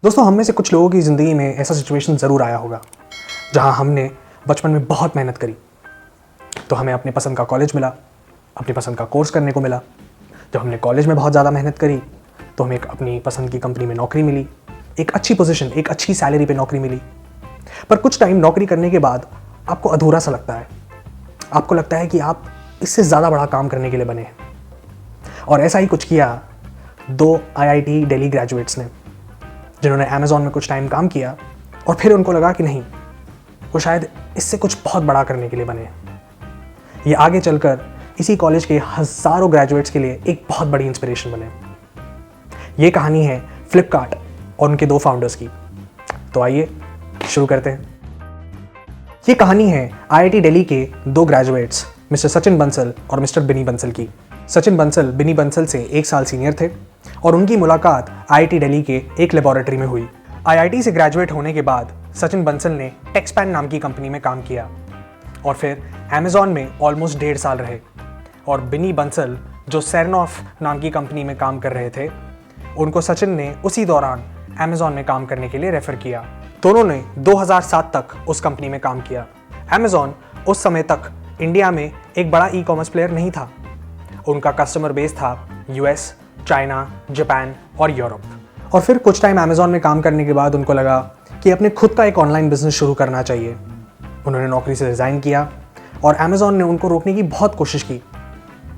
दोस्तों, हम में से कुछ लोगों की ज़िंदगी में ऐसा सिचुएशन ज़रूर आया होगा जहां हमने बचपन में बहुत मेहनत करी तो हमें अपने पसंद का कॉलेज मिला, अपनी पसंद का कोर्स करने को मिला। जब हमने कॉलेज में बहुत ज़्यादा मेहनत करी तो हमें अपनी पसंद की कंपनी में नौकरी मिली, एक अच्छी पोजीशन, एक अच्छी सैलरी पे नौकरी मिली। पर कुछ टाइम नौकरी करने के बाद आपको अधूरा सा लगता है। आपको लगता है कि आप इससे ज़्यादा बड़ा काम करने के लिए बने हैं। और ऐसा ही कुछ किया दो IIT दिल्ली ग्रेजुएट्स ने, जिन्होंने अमेज़ॉन में कुछ टाइम काम किया और फिर उनको लगा कि नहीं, वो शायद इससे कुछ बहुत बड़ा करने के लिए बने। ये आगे चलकर इसी कॉलेज के हज़ारों ग्रेजुएट्स के लिए एक बहुत बड़ी इंस्पिरेशन बने। ये कहानी है फ्लिपकार्ट और उनके दो फाउंडर्स की। तो आइए शुरू करते हैं। ये कहानी है IIT दिल्ली के दो ग्रेजुएट्स मिस्टर सचिन बंसल और मिस्टर बिनी बंसल की। सचिन बंसल बिनी बंसल से 1 साल सीनियर थे और उनकी मुलाकात IIT दिल्ली के एक लेबोरेटरी में हुई। IIT से ग्रेजुएट होने के बाद सचिन बंसल ने टेक्सपैन नाम की कंपनी में काम किया और फिर अमेज़ॉन में ऑलमोस्ट 1.5 साल रहे। और बिनी बंसल जो सेरेनॉफ नाम की कंपनी में काम कर रहे थे, उनको सचिन ने उसी दौरान अमेज़ॉन में काम करने के लिए रेफ़र किया। दोनों ने 2007 तक उस कंपनी में काम किया। अमेज़ॉन उस समय तक इंडिया में एक बड़ा ई-कॉमर्स प्लेयर नहीं था। उनका कस्टमर बेस था US, चाइना, जापान और यूरोप। और फिर कुछ टाइम अमेज़ॉन में काम करने के बाद उनको लगा कि अपने खुद का एक ऑनलाइन बिजनेस शुरू करना चाहिए। उन्होंने नौकरी से रिज़ाइन किया और अमेज़ॉन ने उनको रोकने की बहुत कोशिश की,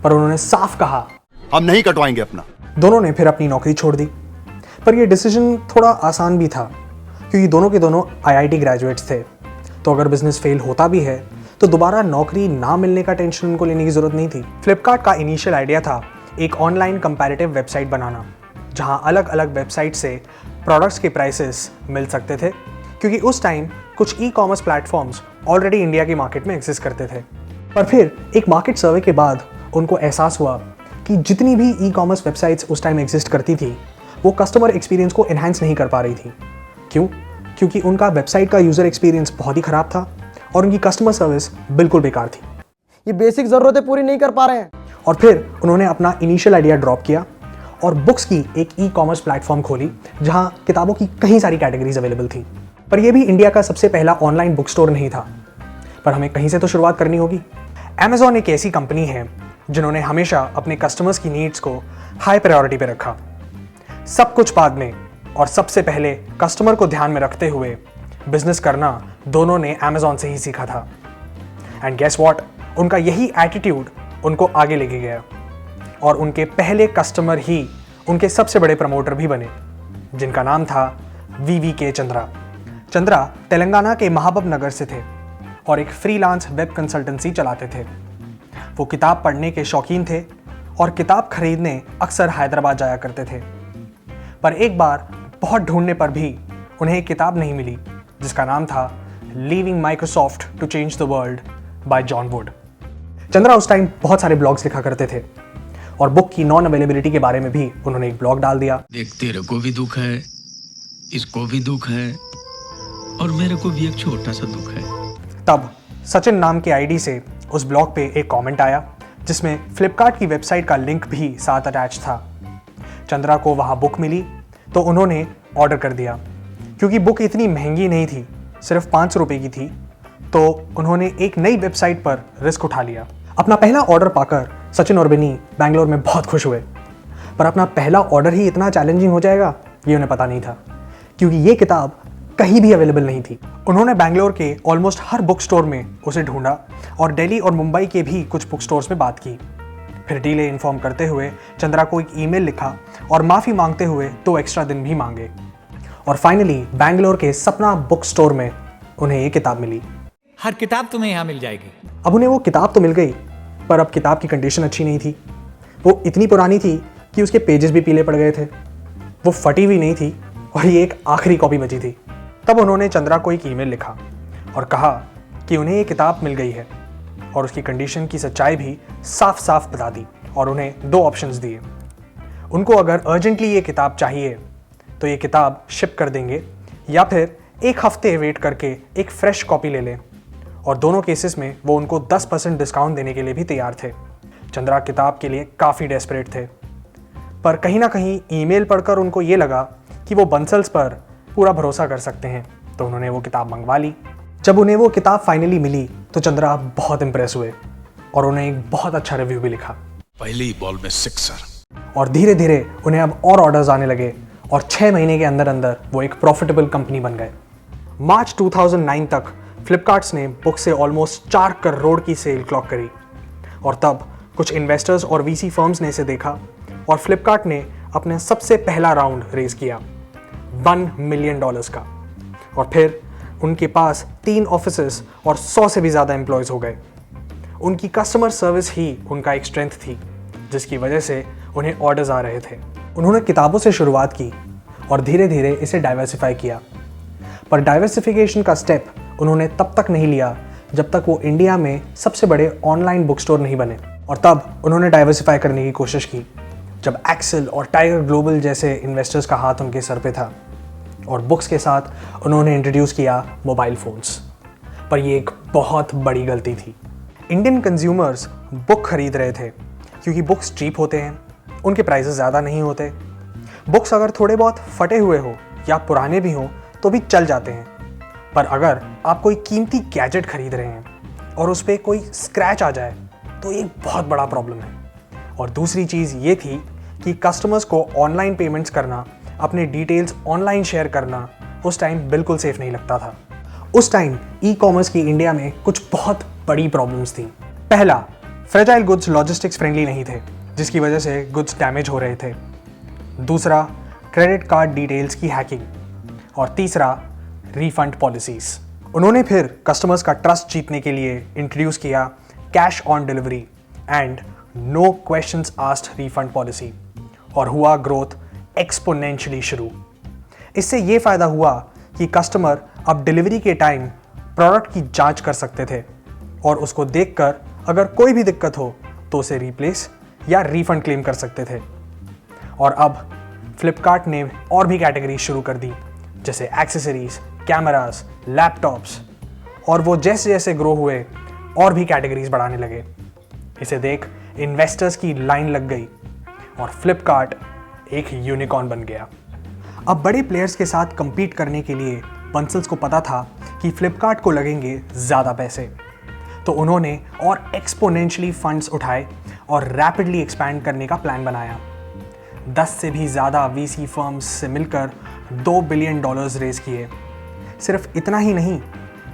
पर उन्होंने साफ कहा, हम नहीं कटवाएंगे अपना। दोनों ने फिर अपनी नौकरी छोड़ दी। पर यह डिसीजन थोड़ा आसान भी था क्योंकि दोनों के दोनों IIT ग्रेजुएट्स थे। तो अगर बिजनेस फेल होता भी है तो दोबारा नौकरी ना मिलने का टेंशन उनको लेने की जरूरत नहीं थी। फ्लिपकार्ट का इनिशियल आइडिया था एक ऑनलाइन कंपैरेटिव वेबसाइट बनाना, जहां अलग अलग वेबसाइट से प्रोडक्ट्स के प्राइसेस मिल सकते थे, क्योंकि उस टाइम कुछ ई-कॉमर्स प्लेटफॉर्म्स ऑलरेडी इंडिया की मार्केट में एग्जिस्ट करते थे। पर फिर एक मार्केट सर्वे के बाद उनको एहसास हुआ कि जितनी भी ई-कॉमर्स वेबसाइट्स उस टाइम एग्जिस्ट करती थी, वो कस्टमर एक्सपीरियंस को एनहांस नहीं कर पा रही थी। क्यों? क्योंकि उनका वेबसाइट का यूज़र एक्सपीरियंस बहुत ही ख़राब था और उनकी कस्टमर सर्विस बिल्कुल बेकार थी। ये बेसिक ज़रूरतें पूरी नहीं कर पा रहे हैं। और फिर उन्होंने अपना इनिशियल आइडिया ड्रॉप किया और बुक्स की एक ई-कॉमर्स प्लेटफॉर्म खोली, जहां किताबों की कई सारी कैटेगरीज अवेलेबल थी। पर यह भी इंडिया का सबसे पहला ऑनलाइन बुक स्टोर नहीं था। पर हमें कहीं से तो शुरुआत करनी होगी। अमेज़ॉन एक ऐसी कंपनी है जिन्होंने हमेशा अपने कस्टमर्स की नीड्स को हाई प्रायोरिटी पे रखा। सब कुछ बाद में और सबसे पहले कस्टमर को ध्यान में रखते हुए बिजनेस करना दोनों ने अमेज़ॉन से ही सीखा था। एंड गेस व्हाट, उनका यही एटीट्यूड उनको आगे लेके गया और उनके पहले कस्टमर ही उनके सबसे बड़े प्रमोटर भी बने, जिनका नाम था VVK चंद्रा। चंद्रा तेलंगाना के महाबब नगर से थे और एक फ्रीलांस वेब कंसल्टेंसी चलाते थे। वो किताब पढ़ने के शौकीन थे और किताब खरीदने अक्सर हैदराबाद जाया करते थे। पर एक बार बहुत ढूंढने पर भी उन्हें एक किताब नहीं मिली, जिसका नाम था leaving Microsoft to change the world by John Wood. Chandra उस टाइम बहुत सारे ब्लॉग्स लिखा करते थे और बुक की नॉन अवेलेबिलिटी के बारे में भी उन्होंने एक ब्लॉग डाल दिया। देख, तेरे को भी दुख है, इसको भी दुख है और मेरे को भी एक छोटा सा दुख है। तब सचिन नाम के ID से उस ब्लॉग पे एक कमेंट आया, जिसमें फ्लिपकार्ट की वेबसाइट का लिंक भी साथ अटैच था। चंद्रा को वहाँ बुक मिली तो उन्होंने ऑर्डर कर दिया। क्योंकि बुक इतनी महंगी नहीं थी, सिर्फ 500 रुपये की थी, तो उन्होंने एक नई वेबसाइट पर रिस्क उठा लिया। अपना पहला ऑर्डर पाकर सचिन और बिनी बैंगलोर में बहुत खुश हुए। पर अपना पहला ऑर्डर ही इतना चैलेंजिंग हो जाएगा, ये उन्हें पता नहीं था, क्योंकि ये किताब कहीं भी अवेलेबल नहीं थी। उन्होंने बैंगलोर के ऑलमोस्ट हर बुक स्टोर में उसे ढूंढा और दिल्ली और मुंबई के भी कुछ बुक स्टोर्स में बात की। फिर डीले इन्फॉर्म करते हुए चंद्रा को एक ईमेल लिखा और माफ़ी मांगते हुए 2 एक्स्ट्रा दिन भी मांगे। और फाइनली बैंगलोर के सपना बुक स्टोर में उन्हें ये किताब मिली। हर किताब तुम्हें यहाँ मिल जाएगी। अब उन्हें वो किताब तो मिल गई, पर अब किताब की कंडीशन अच्छी नहीं थी। वो इतनी पुरानी थी कि उसके पेजेस भी पीले पड़ गए थे। वो फटी हुई नहीं थी और ये एक आखिरी कॉपी बची थी। तब उन्होंने चंद्रा को एक ईमेल लिखा और कहा कि उन्हें ये किताब मिल गई है और उसकी कंडीशन की सच्चाई भी साफ साफ बता दी और उन्हें 2 ऑप्शंस दिए। उनको अगर अर्जेंटली ये किताब चाहिए तो ये किताब शिप कर देंगे, या फिर 1 हफ्ते वेट करके एक फ्रेश कॉपी ले लें। और दोनों केसेस में वो उनको 10% डिस्काउंट देने के लिए भी तैयार थे। चंद्रा किताब के लिए काफ़ी डेस्परेट थे, पर कहीं ना कहीं ईमेल पढ़कर उनको ये लगा कि वो बंसल्स पर पूरा भरोसा कर सकते हैं, तो उन्होंने वो किताब मंगवा ली। जब उन्हें वो किताब फाइनली मिली तो चंद्रा बहुत इंप्रेस हुए और उन्हें एक बहुत अच्छा रिव्यू भी लिखा। पहली बॉल में सिक्सर। और धीरे धीरे उन्हें अब और ऑर्डर्स आने लगे और 6 महीने के अंदर अंदर वो एक प्रॉफिटेबल कंपनी बन गए। मार्च 2009 तक फ्लिपकार्ट्स ने बुक से ऑलमोस्ट 4 करोड़ की सेल क्लॉक करी और तब कुछ इन्वेस्टर्स और वीसी फर्म्स ने इसे देखा और फ्लिपकार्ट ने अपने सबसे पहला राउंड रेज किया $1 मिलियन का। और फिर उनके पास 3 ऑफिसेस और 100 से भी ज़्यादा एम्प्लॉयज़ हो गए। उनकी कस्टमर सर्विस ही उनका एक स्ट्रेंथ थी, जिसकी वजह से उन्हें ऑर्डर्स आ रहे थे। उन्होंने किताबों से शुरुआत की और धीरे धीरे इसे डाइवर्सिफाई किया, पर डाइवर्सिफिकेशन का स्टेप उन्होंने तब तक नहीं लिया जब तक वो इंडिया में सबसे बड़े ऑनलाइन बुक स्टोर नहीं बने। और तब उन्होंने डाइवर्सिफाई करने की कोशिश की जब एक्सेल और टाइगर ग्लोबल जैसे इन्वेस्टर्स का हाथ उनके सर पे था और बुक्स के साथ उन्होंने इंट्रोड्यूस किया मोबाइल फ़ोन्स। पर ये एक बहुत बड़ी गलती थी। इंडियन कंज्यूमर्स बुक खरीद रहे थे क्योंकि बुक्स चीप होते हैं, उनके प्राइसेस ज़्यादा नहीं होते। बुक्स अगर थोड़े बहुत फटे हुए हो या पुराने भी हों तो भी चल जाते हैं। पर अगर आप कोई कीमती गैजेट खरीद रहे हैं और उस पर कोई स्क्रैच आ जाए तो एक बहुत बड़ा प्रॉब्लम है। और दूसरी चीज़ ये थी कि कस्टमर्स को ऑनलाइन पेमेंट्स करना, अपने डिटेल्स ऑनलाइन शेयर करना उस टाइम बिल्कुल सेफ नहीं लगता था। उस टाइम ई कॉमर्स की इंडिया में कुछ बहुत बड़ी प्रॉब्लम्स थी। पहला, फ्रेजाइल गुड्स लॉजिस्टिक्स फ्रेंडली नहीं थे, जिसकी वजह से गुड्स डैमेज हो रहे थे। दूसरा, क्रेडिट कार्ड डिटेल्स की हैकिंग। और तीसरा, रीफंड पॉलिसीज़। उन्होंने फिर कस्टमर्स का ट्रस्ट जीतने के लिए इंट्रोड्यूस किया cash on delivery and no questions asked refund policy और हुआ ग्रोथ एक्सपोनेंशियली शुरू। इससे ये फ़ायदा हुआ कि कस्टमर अब डिलीवरी के टाइम प्रोडक्ट की जांच कर सकते थे और उसको देखकर अगर कोई भी दिक्कत हो तो उसे रिप्लेस या रीफंड क्लेम कर सकते थे। और अब फ्लिपकार्ट ने और भी कैटेगरी शुरू कर दी, जैसे एक्सेसरीज, कैमरास, लैपटॉप्स, और वो जैसे जैसे ग्रो हुए और भी कैटेगरीज बढ़ाने लगे। इसे देख इन्वेस्टर्स की लाइन लग गई और फ्लिपकार्ट एक यूनिकॉर्न बन गया। अब बड़े प्लेयर्स के साथ compete करने के लिए बंसल्स को पता था कि फ्लिपकार्ट को लगेंगे ज़्यादा पैसे, तो उन्होंने और एक्सपोनेंशियली फंड्स उठाए और रैपिडली एक्सपैंड करने का प्लान बनाया। 10 से भी ज़्यादा वीसी फर्म्स से मिलकर $2 बिलियन रेज किए। सिर्फ इतना ही नहीं,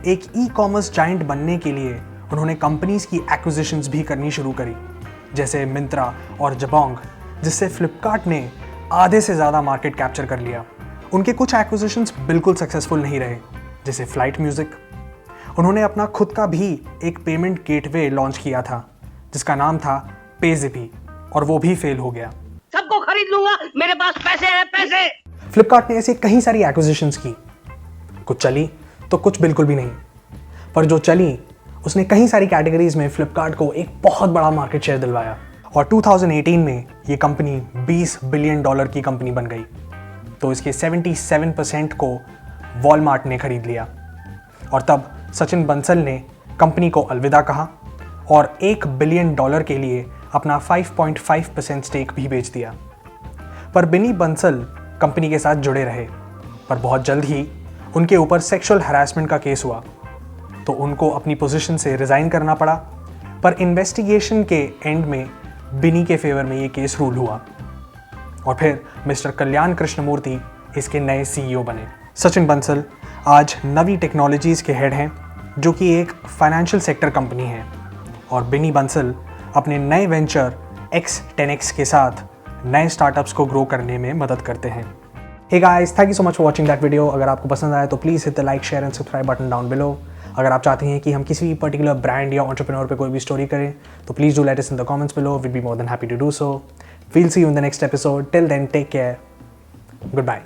एक ई कॉमर्स जाइंट बनने के लिए उन्होंने कंपनीज की एक्विजिशंस भी करनी शुरू करी, जैसे मिंत्रा और जबोंग, जिससे फ्लिपकार्ट ने आधे से ज़्यादा मार्केट कैप्चर कर लिया। उनके कुछ एक्विजिशंस बिल्कुल सक्सेसफुल नहीं रहे, जैसे फ्लाइट म्यूज़िक। उन्होंने अपना खुद का भी एक पेमेंट गेटवे लॉन्च किया था जिसका नाम था पेज़िपी, और वो भी फेल हो गया। सबको खरीद लूंगा, मेरे पास पैसे हैं, पैसे। फ्लिपकार्ट ने ऐसी कई सारी एक्विजिशंस की, कुछ चली तो कुछ बिल्कुल भी नहीं। पर जो चली उसने कई सारी कैटेगरीज में फ्लिपकार्ट को एक बहुत बड़ा मार्केट शेयर दिलवाया और 2018 में ये कंपनी $20 बिलियन की कंपनी बन गई। तो इसके 77% को वॉलमार्ट ने खरीद लिया और तब सचिन बंसल ने कंपनी को अलविदा कहा और $1 बिलियन के लिए अपना 5.5% स्टेक भी बेच दिया। पर बिनी बंसल कंपनी के साथ जुड़े रहे, पर बहुत जल्द ही उनके ऊपर सेक्सुअल हैरेसमेंट का केस हुआ, तो उनको अपनी पोजीशन से रिज़ाइन करना पड़ा। पर इन्वेस्टिगेशन के एंड में बिनी के फेवर में ये केस रूल हुआ और फिर मिस्टर कल्याण कृष्णमूर्ति इसके नए सीईओ बने। सचिन बंसल आज नवी टेक्नोलॉजीज़ के हेड हैं, जो कि एक फाइनेंशियल सेक्टर कंपनी है, और बिनी बंसल अपने नए वेंचर X10X के साथ नए स्टार्टअप्स को ग्रो करने में मदद करते हैं। Hey guys, thank you so much for watching that video. अगर आपको पसंद आया तो please hit the like, share and subscribe button down below. अगर आप चाहते हैं कि हम किसी भी पर्टिकुलर ब्रांड या एंटरप्रेन्योर पे कोई भी स्टोरी करें तो please do let us in the comments below. Will be more than happy to do so. We'll see you in the next episode. Till then take care, good bye.